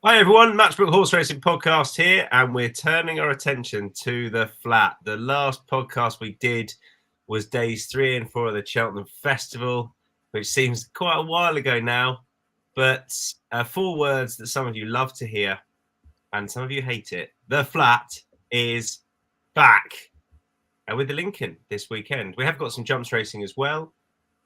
Hi everyone, Matchbook Horse Racing Podcast here, and we're turning our attention to the flat. The last podcast we did was days 3 and 4 of the Cheltenham Festival, which seems quite a while ago now, but 4 words that some of you love to hear and some of you hate it. The flat is back, and with the Lincoln this weekend. We have got some jumps racing as well.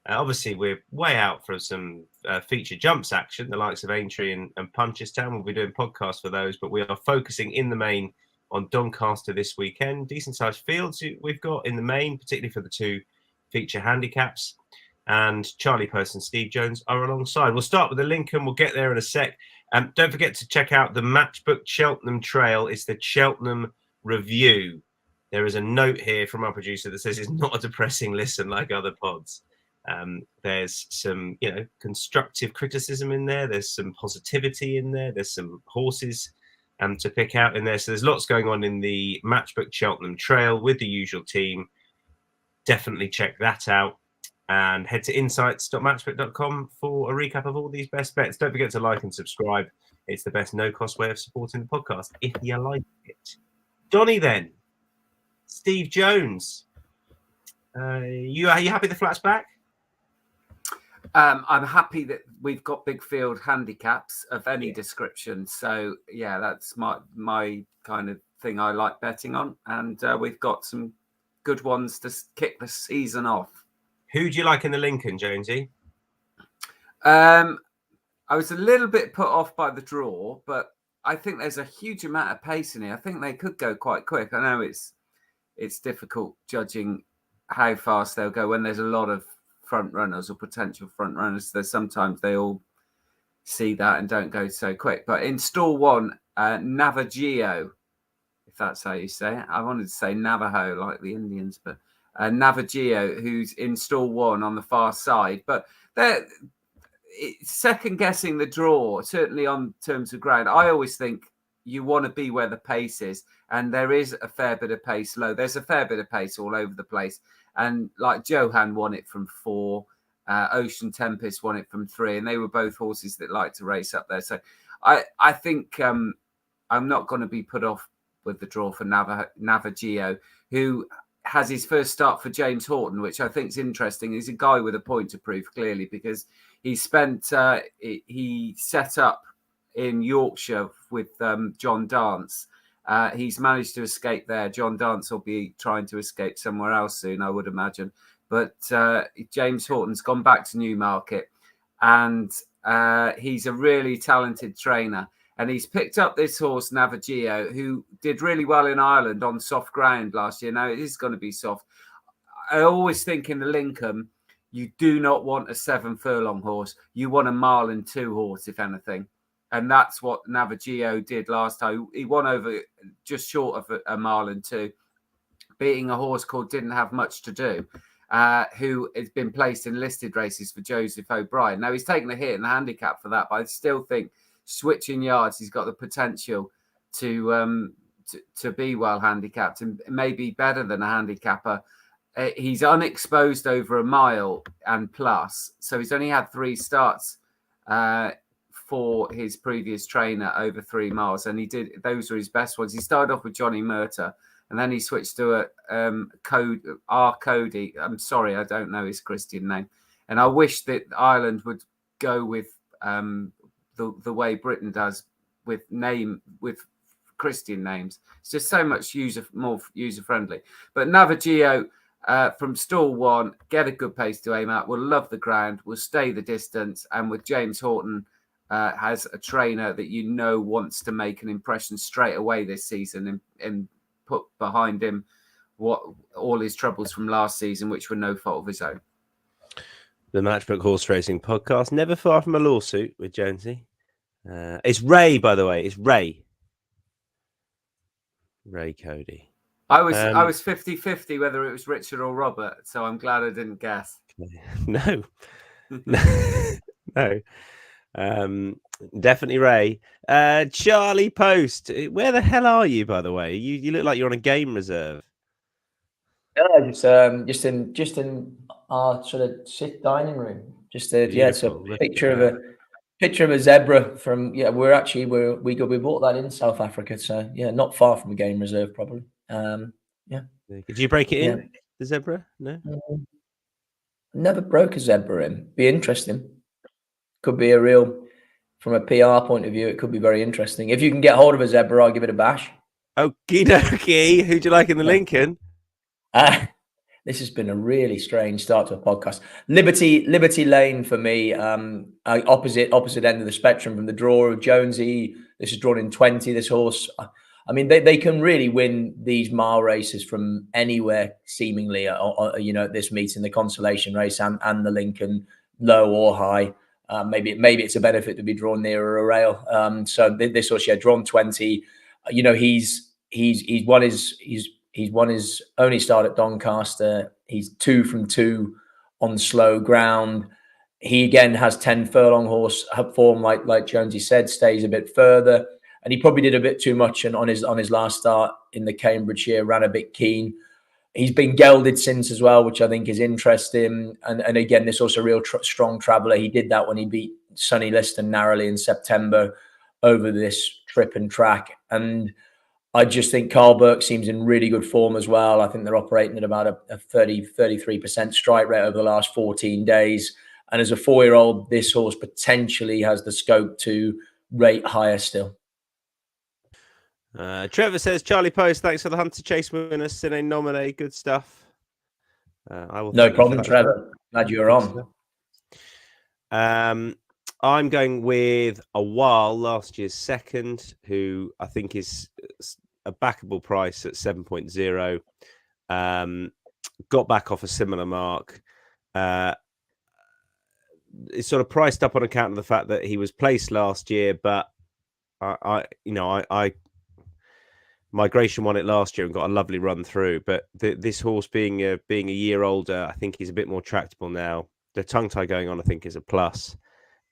Obviously, we're way out for some feature jumps action, the likes of Aintree and Punchestown. We'll be doing podcasts for those, but we are focusing in the main on Doncaster this weekend. Decent-sized fields we've got in the main, particularly for the 2 feature handicaps. And Charlie Poste and Steve Jones are alongside. We'll start with the Lincoln. We'll get there in a sec. Don't forget to check out the Matchbook Cheltenham Trail. It's the Cheltenham Review. There is a note here from our producer that says it's not a depressing listen like other pods. There's some, constructive criticism in there. There's some positivity in there. There's some horses to pick out in there. So there's lots going on in the Matchbook Cheltenham Trail with the usual team. Definitely check that out. And head to insights.matchbook.com for a recap of all these best bets. Don't forget to like and subscribe. It's the best no-cost way of supporting the podcast if you like it. Donny, then. Steve Jones. You happy the flat's back? I'm happy that we've got big field handicaps of any description. So, yeah, that's my kind of thing I like betting on. And we've got some good ones to kick the season off. Who do you like in the Lincoln, Jonesy? I was a little bit put off by the draw, but I think there's a huge amount of pace in here. I think they could go quite quick. I know it's difficult judging how fast they'll go when there's a lot of front runners or potential front runners. Sometimes they all see that and don't go so quick. But in stall 1, Navajo, if that's how you say it. I wanted to say Navajo like the Indians, but Navajo, who's in stall 1 on the far side. But they're second guessing the draw, certainly on terms of ground. I always think you want to be where the pace is, and there is a fair bit of pace low. There's a fair bit of pace all over the place. And like Johan won it from 4, Ocean Tempest won it from 3, and they were both horses that like to race up there. So I think I'm not going to be put off with the draw for Navajo, who has his first start for James Horton, which I think is interesting. He's a guy with a point to prove, clearly, because he set up in Yorkshire with John Dance. He's managed to escape there. John Dance will be trying to escape somewhere else soon, I would imagine. But James Horton's gone back to Newmarket, and he's a really talented trainer. And he's picked up this horse, Navajo, who did really well in Ireland on soft ground last year. Now, it is going to be soft. I always think in the Lincoln, you do not want a 7 furlong horse. You want a mile and 2 horse, if anything. And that's what Navajo did last time. He won over just short of a mile and 2, beating a horse called Didn't Have Much to Do, who has been placed in listed races for Joseph O'Brien. Now, he's taken a hit in the handicap for that, but I still think switching yards, he's got the potential to be well handicapped and maybe better than a handicapper. He's unexposed over a mile and plus, so he's only had 3 starts for his previous trainer over 3 miles, and those were his best ones. He started off with Johnny Murta, and then he switched to Cody. I'm sorry, I don't know his Christian name, and I wish that Ireland would go with the way Britain does with Christian names. It's just so much more user friendly. But Navajo from stall 1, get a good pace to aim at. We'll love the ground. We'll stay the distance, and with James Horton. Has a trainer that wants to make an impression straight away this season and put behind him all his troubles from last season, which were no fault of his own. The Matchbook Horse Racing Podcast, never far from a lawsuit with Jonesy. It's Ray, by the way. It's Ray. Ray Cody. I was 50-50 whether it was Richard or Robert, so I'm glad I didn't guess. No. No. Definitely Ray. Charlie Poste, where the hell are you, by the way? You look like you're on a game reserve. Yeah, just in our sort of sit dining room. It's a picture of Picture of a zebra from we bought that in South Africa, so yeah, not far from a game reserve probably. Yeah. Did you break it Yeah. in the zebra? No. Never broke a zebra in. Be interesting. Could be a real, from a PR point of view, it could be very interesting. If you can get hold of a zebra, I'll give it a bash. Okie dokie. Who'd you like in the Lincoln? This has been a really strange start to a podcast. Liberty Lane for me, opposite end of the spectrum from the draw of Jonesy. This is drawn in 20. This horse, I mean, they can really win these mile races from anywhere seemingly. At this meeting, the consolation race and the Lincoln, low or high. Maybe it's a benefit to be drawn nearer a rail. So this horse, drawn 20. He's won his only start at Doncaster. He's 2 from 2 on slow ground. He again has 10 furlong horse form, like Jonesy said, stays a bit further, and he probably did a bit too much. And on his last start in the Cambridgeshire, ran a bit keen. He's been gelded since as well, which I think is interesting. And again, this also a real strong traveller. He did that when he beat Sonny Liston narrowly in September over this trip and track. And I just think Carl Burke seems in really good form as well. I think they're operating at about a 33% strike rate over the last 14 days. And as a 4-year-old, this horse potentially has the scope to rate higher still. Trevor says, Charlie Poste, thanks for the Hunter Chase winner, Cine Nomine. Good stuff. I will no problem, Trevor. Glad you're on. I'm going with a while, last year's second, who I think is a backable price at 7.0. Got back off a similar mark. It's sort of priced up on account of the fact that he was placed last year, but I Migration won it last year and got a lovely run through. But this horse being a year older, I think he's a bit more tractable now. The tongue tie going on, I think, is a plus.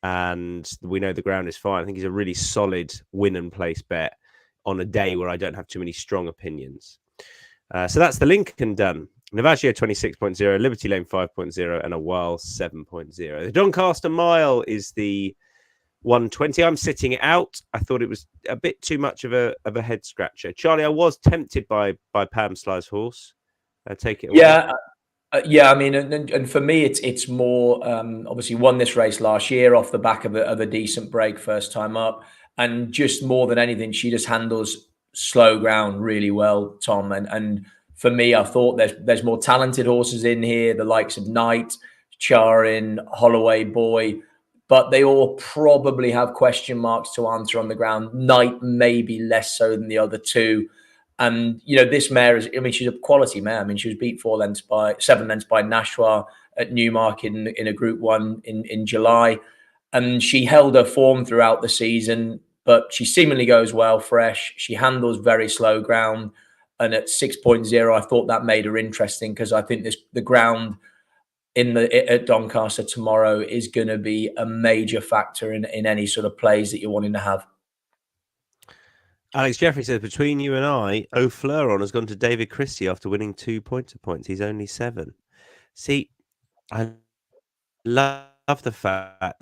And we know the ground is fine. I think he's a really solid win and place bet on a day where I don't have too many strong opinions. So that's the Lincoln done. Navaggio 26.0, Liberty Lane 5.0, and a while 7.0. The Doncaster Mile is the 120. I'm sitting it out. I thought it was a bit too much of a head scratcher. Charlie, I was tempted by Pam Sly's horse. Take it away. Yeah, I mean, and for me, it's more obviously won this race last year off the back of a decent break first time up, and just more than anything, she just handles slow ground really well, Tom. And for me, I thought there's more talented horses in here, the likes of Knight, Charin, Holloway Boy, but they all probably have question marks to answer on the ground. Knight maybe less so than the other two. And, this mare is, she's a quality mare. She was beat 7 lengths by Nashua at Newmarket in a Group 1 in July. And she held her form throughout the season, but she seemingly goes well fresh. She handles very slow ground. And at 6.0, I thought that made her interesting because I think the ground at Doncaster tomorrow is going to be a major factor in any sort of plays that you're wanting to have. Alex Jeffrey says, between you and I, O'Fleuron has gone to David Christie after winning 2 pointer points. He's only 7. See, I love the fact that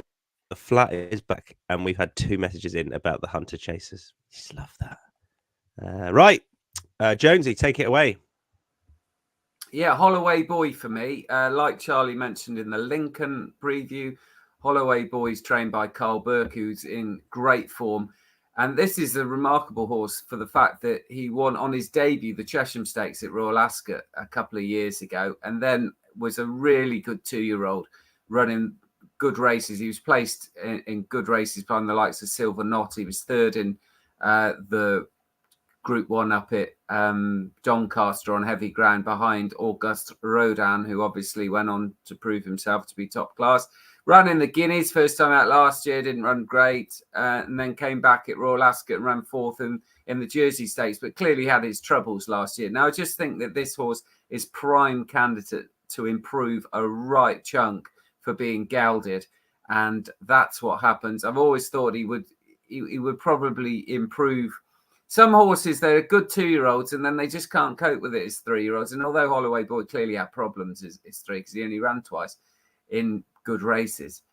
the flat is back and we've had 2 messages in about the Hunter Chasers. Just love that. Right. Jonesy, take it away. Yeah, Holloway Boy for me. Like Charlie mentioned in the Lincoln preview, Holloway Boy's trained by Carl Burke, who's in great form. And this is a remarkable horse for the fact that he won on his debut the Chesham Stakes at Royal Ascot a couple of years ago, and then was a really good 2-year-old running good races. He was placed in good races by the likes of Silver Knot. He was 3rd in the Group 1 up at Doncaster on heavy ground behind Auguste Rodin, who obviously went on to prove himself to be top class. Ran in the Guineas first time out last year, didn't run great, and then came back at Royal Ascot and ran 4th in the Jersey Stakes, but clearly had his troubles last year. Now, I just think that this horse is prime candidate to improve a right chunk for being gelded, and that's what happens. I've always thought he would probably improve. Some horses, they're good 2-year-olds, and then they just can't cope with it as 3-year-olds. And although Holloway Boy clearly had problems as 3, because he only ran twice in good races,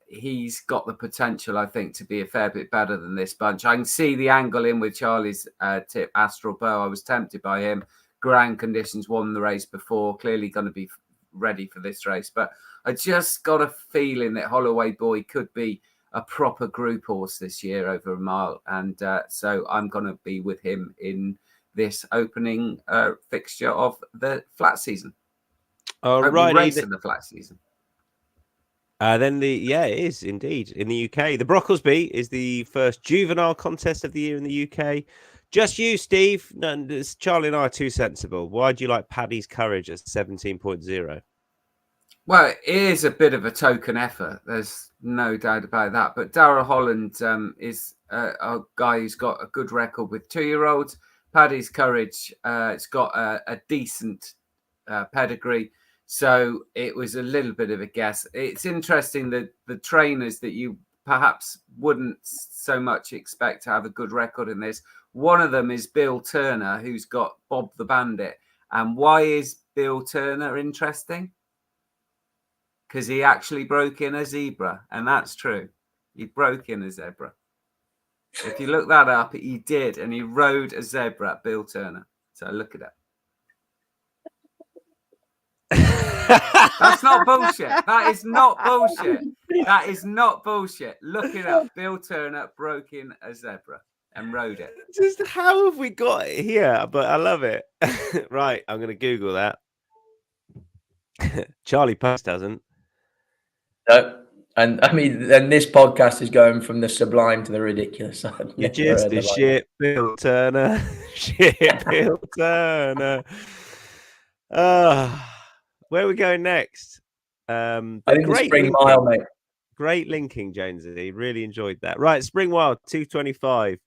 he's got the potential, I think, to be a fair bit better than this bunch. I can see the angle in with Charlie's tip, Astral Bow. I was tempted by him. Ground conditions, won the race before, clearly going to be ready for this race. But I just got a feeling that Holloway Boy could be a proper group horse this year over a mile. And so I'm going to be with him in this opening fixture of the flat season. Race of the flat season. Then it is indeed in the UK. The Brocklesby is the first juvenile contest of the year in the UK. Just you, Steve. No, Charlie and I are too sensible. Why do you like Paddy's Courage at 17.0? Well, it is a bit of a token effort. There's no doubt about that. But Darragh Holland is a guy who's got a good record with 2-year-olds. Paddy's Courage, it's got a decent pedigree. So it was a little bit of a guess. It's interesting that the trainers that you perhaps wouldn't so much expect to have a good record in this. One of them is Bill Turner, who's got Bob the Bandit. And why is Bill Turner interesting? Because he actually broke in a zebra. And that's true. He broke in a zebra. If you look that up, he did. And he rode a zebra, Bill Turner. So look it up. That's not bullshit. That is not bullshit. That is not bullshit. Look it up. Bill Turner broke in a zebra and rode it. Just how have we got it here? But I love it. Right, I'm going to Google that. Charlie Poste hasn't. No, and I mean, and this podcast is going from the sublime to the ridiculous. You're just a shit, Bill Turner. Shit, Bill Turner. Where are we going next? I think the Spring Mile, mate. Great linking, Jonesy. Really enjoyed that. Right, Spring Wild, 225.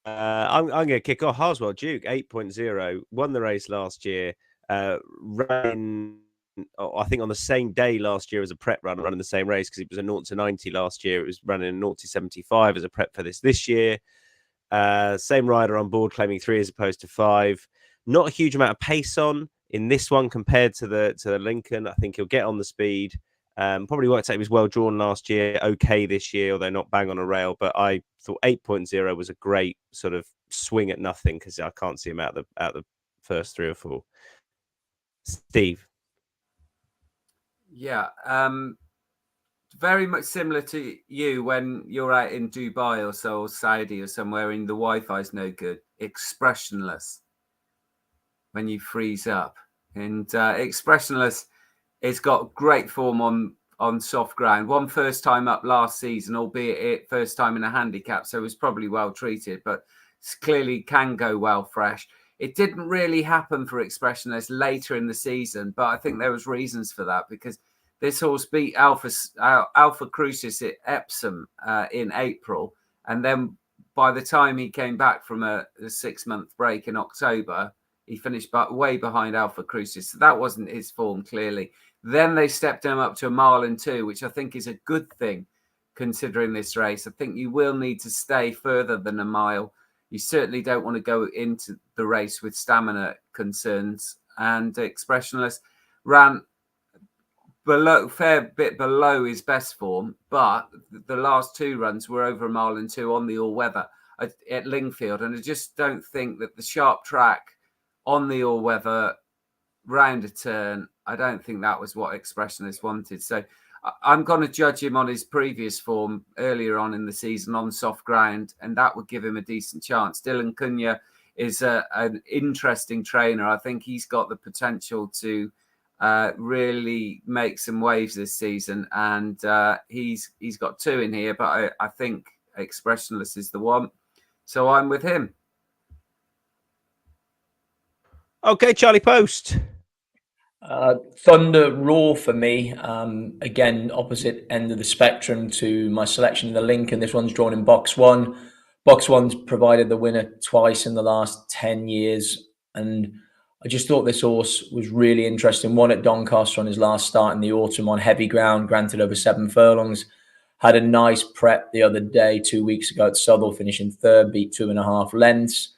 I'm going to kick off. Harswell Duke, 8.0. Won the race last year. Ran, I think, on the same day last year as a prep run, running the same race because it was a 0 to 90 last year. It was running a 0 to 75 as a prep for this year. Same rider on board, claiming 3 as opposed to 5. Not a huge amount of pace on in this one compared to the Lincoln. I think he'll get on the speed. Probably worked out he was well drawn last year, okay this year, although not bang on a rail. But I thought 8.0 was a great sort of swing at nothing because I can't see him out the first 3 or 4. Steve. Yeah, very much similar to you when you're out in Dubai or so, or Saudi or somewhere, and the Wi-Fi is no good. Expressionless. When you freeze up, and Expressionless, it's got great form on soft ground. Won first time up last season, albeit it first time in a handicap, so it was probably well treated, but clearly can go well fresh. It didn't really happen for Expressionless later in the season, but I think there was reasons for that because this horse beat Alpha Crucis at Epsom in April, and then by the time he came back from a 6-month break in October, he finished way behind Alpha Crucis. So that wasn't his form, clearly. Then they stepped him up to a mile and 2, which I think is a good thing considering this race. I think you will need to stay further than a mile. You certainly don't want to go into the race with stamina concerns. And Expressionless ran fair bit below his best form, but the last 2 runs were over a mile and 2 on the all-weather at Lingfield. And I just don't think that the sharp track on the all-weather round a turn, I don't think that was what Expressionless wanted. So I'm going to judge him on his previous form earlier on in the season on soft ground, and that would give him a decent chance. Dylan Cunha is an interesting trainer. I think he's got the potential to really make some waves this season, and he's got 2 in here, but I think Expressionless is the one. So I'm with him. Okay, Charlie Poste. Thunder Roar for me. Again, opposite end of the spectrum to my selection of the Lincoln. This one's drawn in box 1. Box 1's provided the winner twice in the last 10 years. And I just thought this horse was really interesting. Won at Doncaster on his last start in the autumn on heavy ground, granted over 7 furlongs. Had a nice prep the other day, 2 weeks ago at Southall, finishing 3rd, beat 2.5 lengths.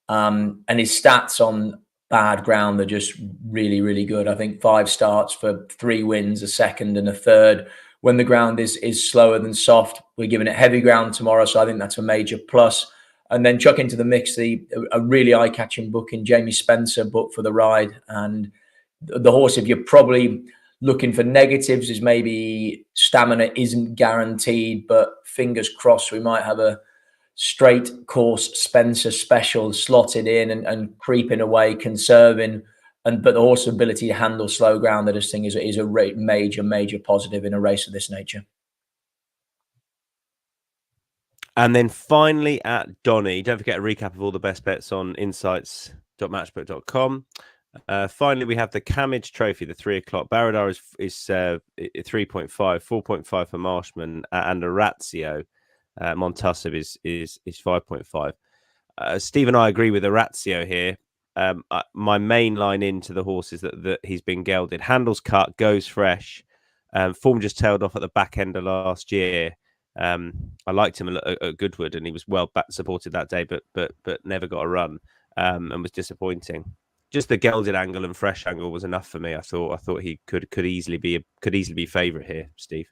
And his stats on bad ground are just really, really good. I think 5 starts for 3 wins, a 2nd and a 3rd, when the ground is slower than soft. We're giving it heavy ground tomorrow, so I think that's a major plus. And then chuck into the mix a really eye-catching book in Jamie Spencer, book for the ride. And the horse, if you're probably looking for negatives, is maybe stamina isn't guaranteed, but fingers crossed we might have a straight course Spencer special slotted in and creeping away, conserving. But the horse's ability to handle slow ground, I just think is a major positive in a race of this nature. And then finally at Donny, don't forget a recap of all the best bets on insights.matchbook.com. Finally, we have the Camage Trophy, the 3 o'clock. Baradar is 3.5, 4.5 for Marshman, and Orazio. Montussib is 5.5. Steve and I agree with Orazio here. My main line into the horse is that he's been gelded. Handles cut, goes fresh. Form just tailed off at the back end of last year. I liked him at Goodwood, and he was well back supported that day, but never got a run, and was disappointing. Just the gelded angle and fresh angle was enough for me. I thought he could easily be favourite here, Steve.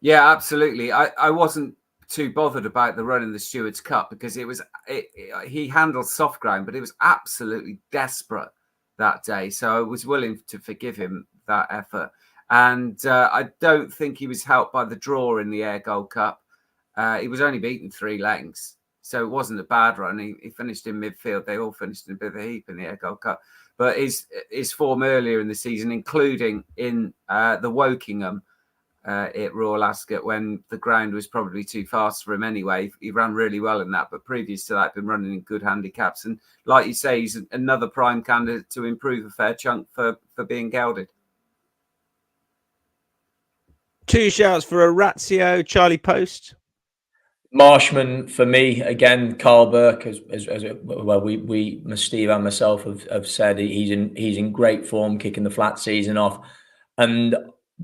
Yeah, absolutely. I wasn't too bothered about the run in the Stewards Cup because he handled soft ground, but it was absolutely desperate that day. So I was willing to forgive him that effort. And I don't think he was helped by the draw in the Air Gold Cup. He was only beaten 3 lengths, so it wasn't a bad run. He finished in midfield. They all finished in a bit of a heap in the Air Gold Cup. But his form earlier in the season, including in the Wokingham at Royal Ascot, when the ground was probably too fast for him anyway, he ran really well in that. But previous to that, been running in good handicaps. And like you say, he's another prime candidate to improve a fair chunk for being gelded. 2 shouts for Orazio, Charlie Poste. Marshman for me again. Carl Burke, as well, we Steve and myself have said he's in great form, kicking the flat season off, and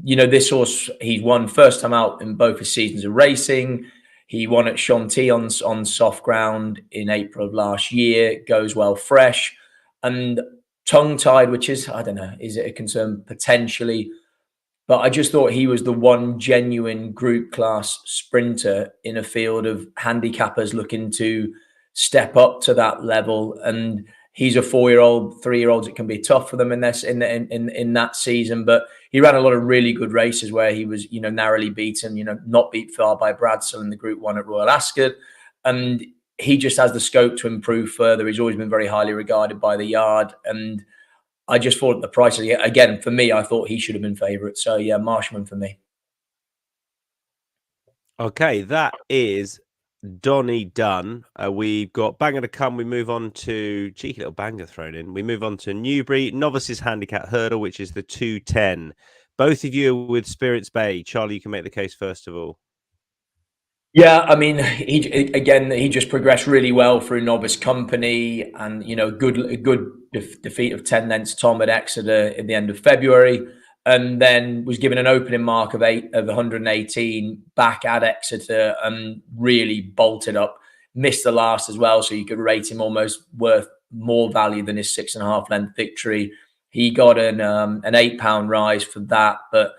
this horse he's won first time out in both his seasons of racing. He won at Chantilly on soft ground in April of last year. Goes well fresh and tongue tied, which is, I don't know, is it a concern potentially? But I just thought he was the one genuine group class sprinter in a field of handicappers looking to step up to that level. And he's a 4-year-old, 3-year-olds. It can be tough for them in that season. But he ran a lot of really good races where he was, narrowly beaten, not beat far by Bradsell in the Group 1 at Royal Ascot. And he just has the scope to improve further. He's always been very highly regarded by the yard. And I just thought the price, again, for me, I thought he should have been favourite. So, yeah, Marshman for me. Okay, that is Donny done. We've got banger to come. We move on to, cheeky little banger thrown in. We move on to Newbury, Novices Handicap Hurdle, which is the 210. Both of you are with Spirits Bay. Charlie, you can make the case first of all. Yeah, I mean, he just progressed really well through novice company, and good defeat of 10 lengths Tom at Exeter at the end of February, and then was given an opening mark of 118 back at Exeter and really bolted up. Missed the last as well, so you could rate him almost worth more value than his 6.5 length victory. He got an £8 rise for that, but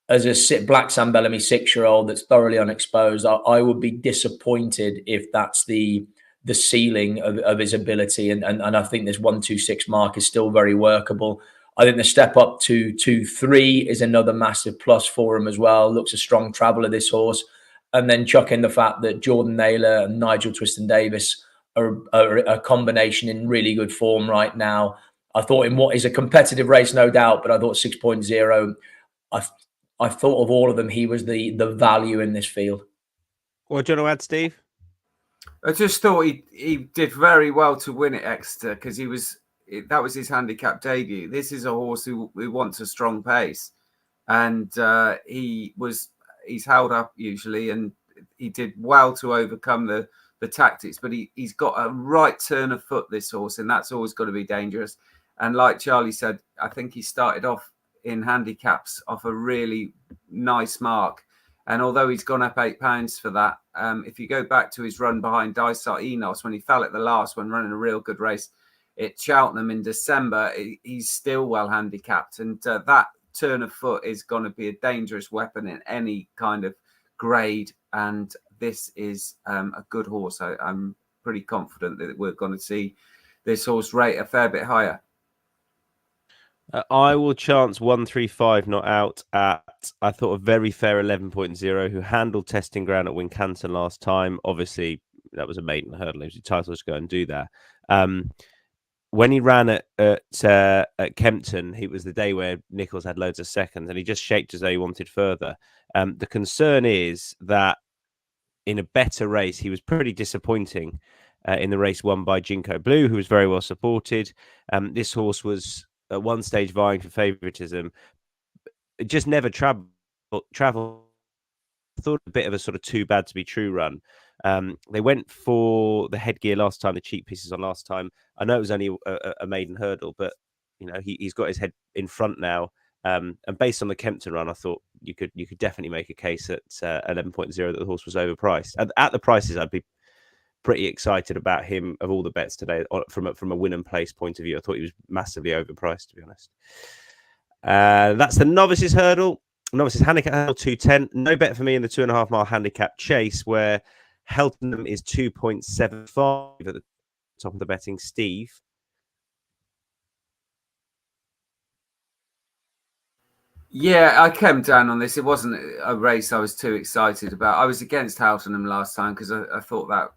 as a Black Sam Bellamy 6-year-old that's thoroughly unexposed, I would be disappointed if that's the ceiling of his ability. And I think this 126 mark is still very workable. I think the step up to 2-3 is another massive plus for him as well. Looks a strong traveller, this horse. And then chuck in the fact that Jordan Naylor and Nigel Twiston-Davis are a combination in really good form right now. I thought in what is a competitive race, no doubt, but I thought 6.0, I thought of all of them, he was the value in this field. What do you want to add, Steve? I just thought he did very well to win at Exeter because that was his handicap debut. This is a horse who wants a strong pace, and he's held up usually, and he did well to overcome the tactics. But he's got a right turn of foot, this horse, and that's always got to be dangerous. And like Charlie said, I think he started off in handicaps off a really nice mark, and although he's gone up £8 for that, if you go back to his run behind Dysart Enos when he fell at the last when running a real good race at Cheltenham in December, he's still well handicapped, and that turn of foot is going to be a dangerous weapon in any kind of grade. And this is a good horse. I'm pretty confident that we're going to see this horse rate a fair bit higher. I will chance 135 not out at, I thought, a very fair 11.0, who handled testing ground at Wincanton last time. Obviously, that was a maiden hurdle. It was entitled to go and do that. When he ran at Kempton, it was the day where Nichols had loads of seconds, and he just shaped as though he wanted further. The concern is that in a better race, he was pretty disappointing in the race won by Jinko Blue, who was very well supported. This horse was at one stage vying for favouritism. It just never traveled. I thought a bit of a sort of too bad to be true run. They went for the headgear last time, the cheek pieces on last time. I know it was only a maiden hurdle, but you know he's got his head in front now. And based on the Kempton run, I thought you could definitely make a case at 11.0 that the horse was overpriced. At the prices, I'd be pretty excited about him of all the bets today from a win and place point of view. I thought he was massively overpriced, to be honest. That's the novices hurdle. Novices handicap hurdle 210. No bet for me in the 2.5 mile handicap chase, where Heltenham is 2.75 at the top of the betting. Steve? Yeah, I came down on this. It wasn't a race I was too excited about. I was against Heltenham last time because I thought that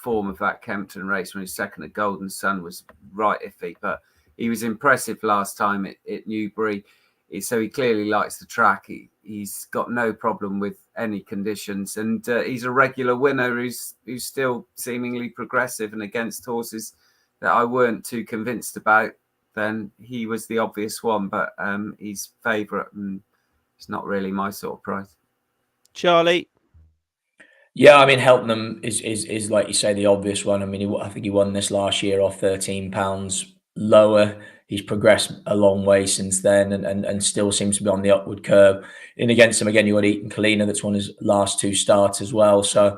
form of that Kempton race when he was second at Golden Sun was right iffy, but he was impressive last time at Newbury. So he clearly likes the track. He's got no problem with any conditions, and he's a regular winner who's still seemingly progressive. And against horses that I weren't too convinced about, then he was the obvious one. But he's favourite, and it's not really my sort of price. Charlie? Yeah, I mean, Heltenham is like you say, the obvious one. I mean, I think he won this last year off £13 lower. He's progressed a long way since then, and still seems to be on the upward curve. In against him again, you got Eaton Collina that's won his last 2 starts as well. So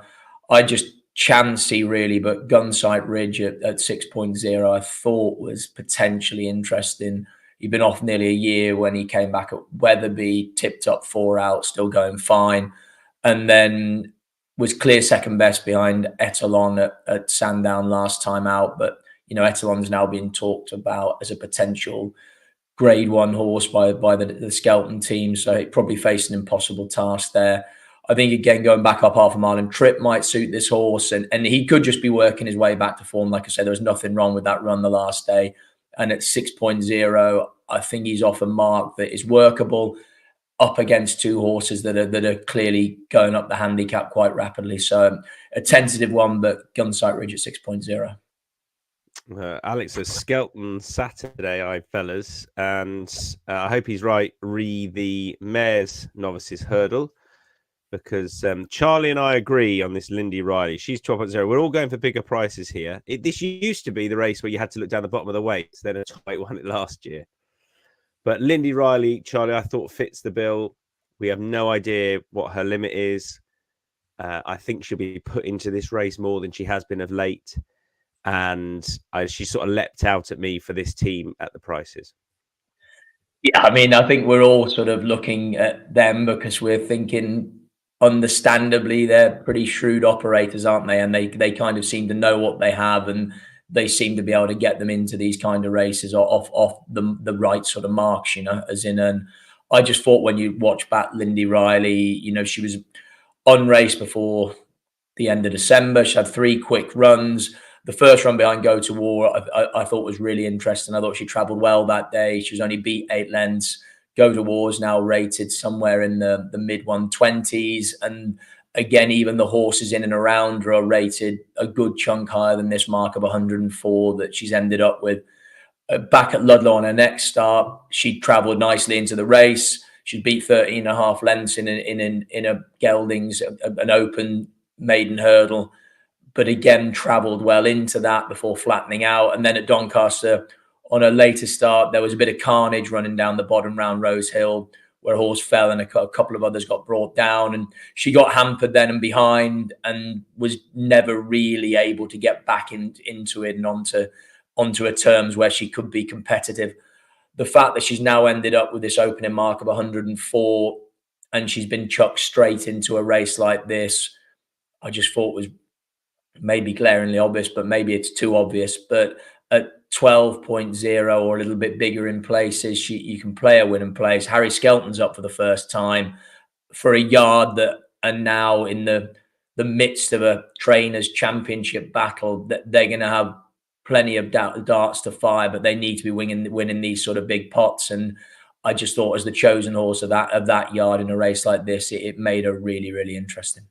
I just chancy really, but Gunsight Ridge at 6.0 I thought was potentially interesting. He'd been off nearly a year when he came back at Wetherby, tipped up 4 out, still going fine, and then was clear second best behind Etalon at Sandown last time out. But you know, Etalon's now being talked about as a potential Grade 1 horse by the Skelton team, so it probably faced an impossible task there. I think again, going back up half a mile and trip might suit this horse, and he could just be working his way back to form. Like I said, there was nothing wrong with that run the last day, and at 6.0, I think he's off a mark that is workable up against 2 horses that are clearly going up the handicap quite rapidly. So a tentative one, but Gunsight Ridge at 6.0. Alex says Skelton Saturday, fellas, and I hope he's right. The mare's novices hurdle, because Charlie and I agree on this. Lindy Riley, she's 12.0. We're all going for bigger prices here. This used to be the race where you had to look down the bottom of the weights. Then a top weight won it last year. But Lindy Riley, Charlie, I thought fits the bill. We have no idea what her limit is. I think she'll be put into this race more than she has been of late. And she sort of leapt out at me for this team at the prices. Yeah, I mean, I think we're all sort of looking at them because we're thinking, understandably, they're pretty shrewd operators, aren't they? And they kind of seem to know what they have, and they seem to be able to get them into these kind of races off the right sort of marks, you know, as in. And I just thought when you watch back Lindy Riley, you know, she was on race before the end of December. She had 3 quick runs. The first run behind Go to War, I thought was really interesting. I thought she travelled well that day. She was only beat 8 lengths. Go to War is now rated somewhere in the mid 120s. And again, even the horses in and around her are rated a good chunk higher than this mark of 104 that she's ended up with. Back at Ludlow on her next start, she travelled nicely into the race. She beat 13.5 lengths in a Geldings, an open maiden hurdle, but again travelled well into that before flattening out. And then at Doncaster on a later start, there was a bit of carnage running down the bottom round Rose Hill, where a horse fell and a couple of others got brought down, and she got hampered then and behind, and was never really able to get back into it and onto her terms where she could be competitive. the fact that she's now ended up with this opening mark of 104 and she's been chucked straight into a race like this, I just thought was maybe glaringly obvious, but maybe it's too obvious. But at 12.0 or a little bit bigger in places, you can play a win and place. Harry Skelton's up for the first time for a yard that are now in the midst of a trainers championship battle, that they're going to have plenty of darts to fire, but they need to be winning these sort of big pots. And I just thought, as the chosen horse of that yard in a race like this, it made her really, really interesting.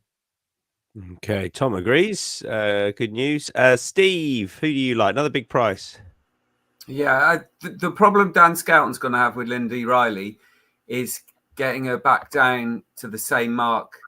Okay, Tom agrees. Good news. Steve, who do you like? Another big price. Yeah, the problem Dan Skelton's going to have with Lindy Riley is getting her back down to the same mark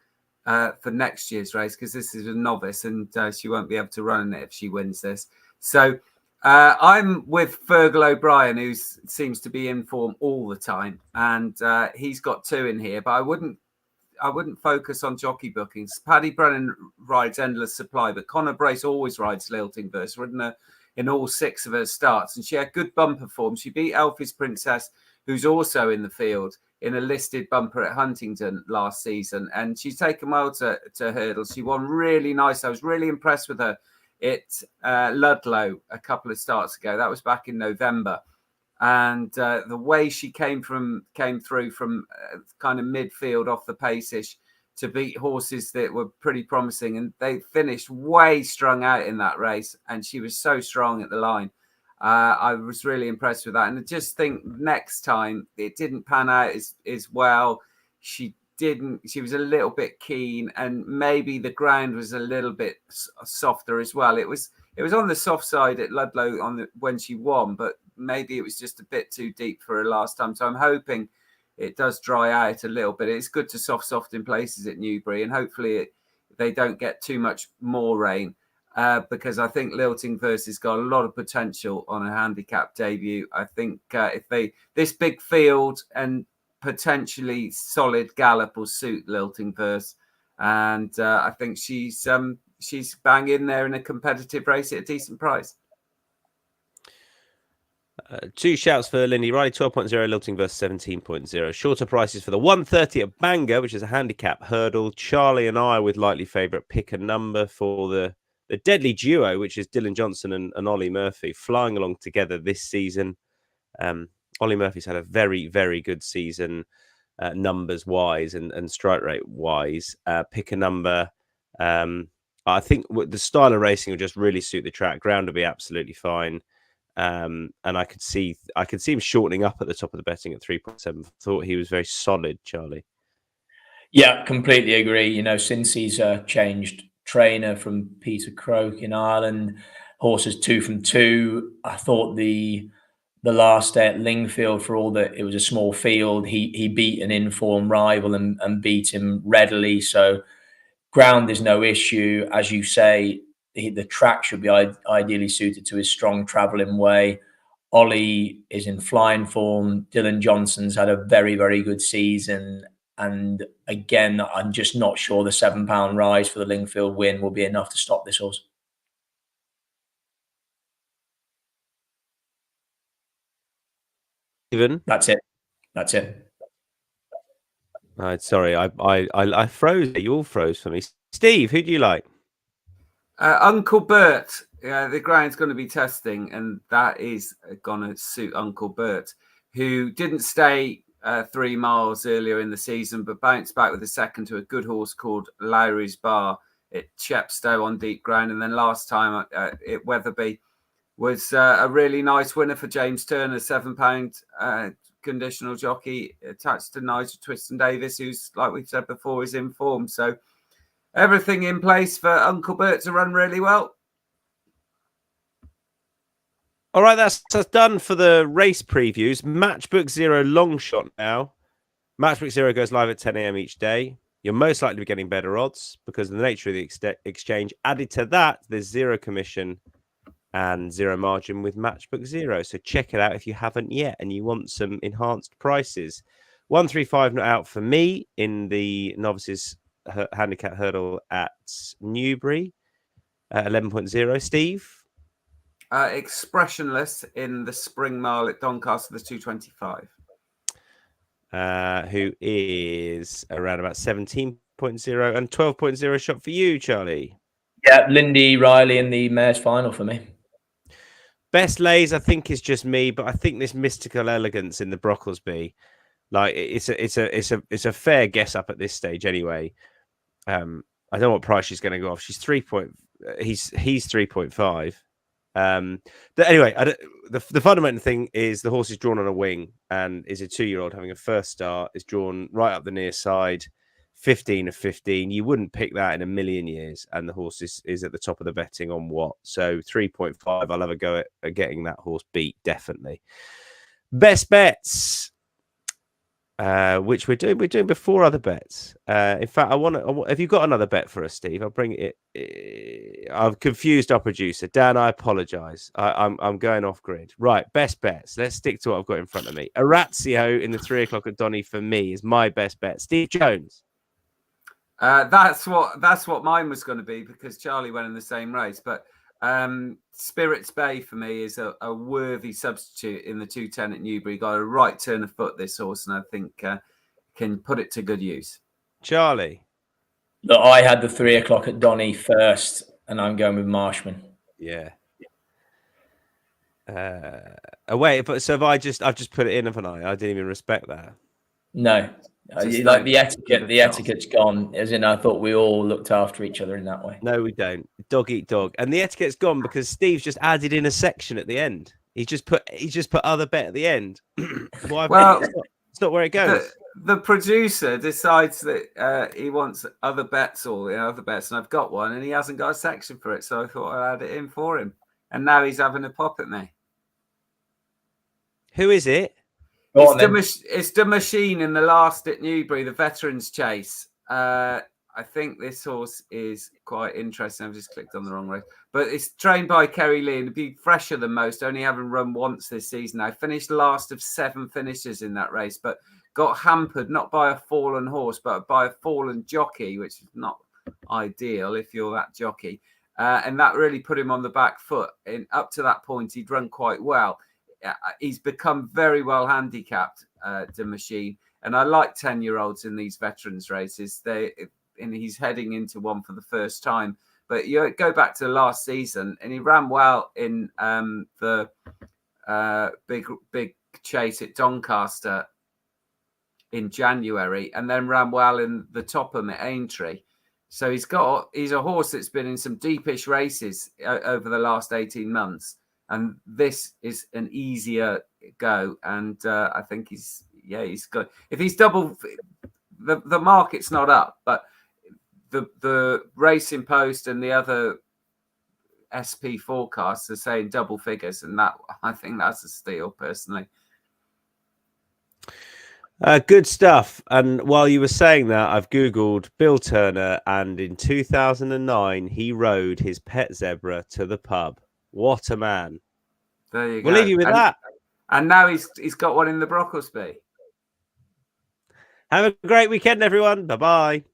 for next year's race, because this is a novice and she won't be able to run it if she wins this. So I'm with Fergal O'Brien, who seems to be in form all the time, and he's got 2 in here, but I wouldn't focus on jockey bookings. Paddy Brennan rides Endless Supply, but Connor Brace always rides Lilting Verse, ridden her in all 6 of her starts, and she had good bumper form. She beat Elfie's Princess, who's also in the field, in a listed bumper at Huntingdon last season, and she's taken well to hurdles. She won really nice. I was really impressed with her at Ludlow a couple of starts ago. That was back in November. And the way she came through from kind of midfield off the pace-ish to beat horses that were pretty promising, and they finished way strung out in that race, and she was so strong at the line. I was really impressed with that, and I just think next time it didn't pan out as well. She was a little bit keen, and maybe the ground was a little bit softer as well. It was on the soft side at Ludlow when she won, but maybe it was just a bit too deep for her last time. So I'm hoping it does dry out a little bit. It's good to soft in places at Newbury, and hopefully they don't get too much more rain, because I think Lilting Verse has got a lot of potential on a handicap debut. I think this big field and potentially solid gallop will suit Lilting Verse, and I think she's bang in there in a competitive race at a decent price. 2 shouts for Lindy Riley, 12.0, Lilting Verse 17.0. Shorter prices for the 130 at Bangor, which is a handicap hurdle. Charlie and I with likely favourite pick a number for the deadly duo, which is Dylan Johnson and Ollie Murphy, flying along together this season. Ollie Murphy's had a very, very good season, numbers wise and strike rate wise. Pick a number. I think the style of racing will just really suit the track. Ground will be absolutely fine. And I could see him shortening up at the top of the betting at 3.7. Thought he was very solid, Charlie. Yeah, completely agree. You know, since he's changed trainer from Peter Croke in Ireland, horses 2 from 2. I thought the last day at Lingfield, for all that it was a small field, he beat an informed rival and beat him readily. So ground is no issue, as you say. The track should be ideally suited to his strong travelling way. Ollie is in flying form. Dylan Johnson's had a very, very good season. And again, I'm just not sure the £7 rise for the Lingfield win will be enough to stop this horse. Even that's it. Sorry, I froze. You all froze for me. Steve, who do you like? Uncle Bert. The ground's going to be testing, and that is going to suit Uncle Bert, who didn't stay 3 miles earlier in the season, but bounced back with a second to a good horse called Lowry's Bar at Chepstow on deep ground. And then last time at Wetherby was a really nice winner for James Turner, £7 conditional jockey attached to Nigel Twiston Davis, who's, like we've said before, is in form. So everything in place for Uncle Bert to run really well. All right, that's done for the race previews. Matchbook Zero long shot now. Matchbook Zero goes live at 10 a.m. each day. You're most likely to be getting better odds because of the nature of the exchange. Added to that, there's zero commission and zero margin with Matchbook Zero. So check it out if you haven't yet and you want some enhanced prices. 135 not out for me in the novices handicap hurdle at Newbury. 11.0. Steve? Expressionless in the Spring Mile at Doncaster, the 225. Who is around about 17.0 and 12.0 shot for you, Charlie. Yeah, Lindy Riley in the Mayor's final for me. Best lays, I think, is just me, but I think this Mystical Elegance in the Brocklesby, like it's a fair guess up at this stage anyway. I don't know what price she's going to go off. She's 3. He's 3.5. Anyway, the fundamental thing is the horse is drawn on a wing and is a 2-year-old having a first start. Is drawn right up the near side, 15 of 15. You wouldn't pick that in a million years, and the horse is at the top of the betting on what? So 3.5. I'll have a go at getting that horse beat, definitely. Best bets, which we're doing before other bets. In fact, have you got another bet for us, Steve? I'll bring it. I've confused our producer, Dan. I apologise. I'm going off grid. Right, best bets. Let's stick to what I've got in front of me. Orazio in the 3 o'clock at Donny for me is my best bet. Steve Jones. That's what mine was going to be because Charlie went in the same race, but Spirits Bay for me is a worthy substitute in the 210 at Newbury. Got a right turn of foot, this horse, and I think can put it to good use. Charlie. Look, I had the 3 o'clock at Donny first, and I'm going with Marshman. Yeah. Wait, but so I've just put it in, haven't I? I didn't even respect that. No. Like the etiquette's gone, as in I thought we all looked after each other in that way. No, we don't. Dog eat dog. And the etiquette's gone because Steve's just added in a section at the end. He's just put other bet at the end. Well, it's not where it goes. The producer decides that he wants other bets, and I've got one, and he hasn't got a section for it, so I thought I'd add it in for him. And now he's having a pop at me. Who is it? It's the machine in the last at Newbury, the Veterans Chase. I think this horse is quite interesting. I've just clicked on the wrong race. But it's trained by Kerry Lee and it'd be fresher than most, only having run once this season. I finished last of 7 finishes in that race, but got hampered not by a fallen horse, but by a fallen jockey, which is not ideal if you're that jockey. And that really put him on the back foot. And up to that point, he'd run quite well. He's become very well handicapped, the machine. And I like 10-year-olds in these veterans races. He's heading into one for the first time. But you go back to last season, and he ran well in the big chase at Doncaster in January, and then ran well in the Topham at Aintree. So he's a horse that's been in some deepish races over the last 18 months. And this is an easier go. And I think he's good. If he's double, the market's not up, but the Racing Post and the other SP forecasts are saying double figures. And that, I think that's a steal personally. Good stuff. And while you were saying that, I've Googled Bill Turner, and in 2009, he rode his pet zebra to the pub. What a man. There you go. We'll leave you with that. And now he's got one in the Brocklesby. Have a great weekend, everyone. Bye-bye.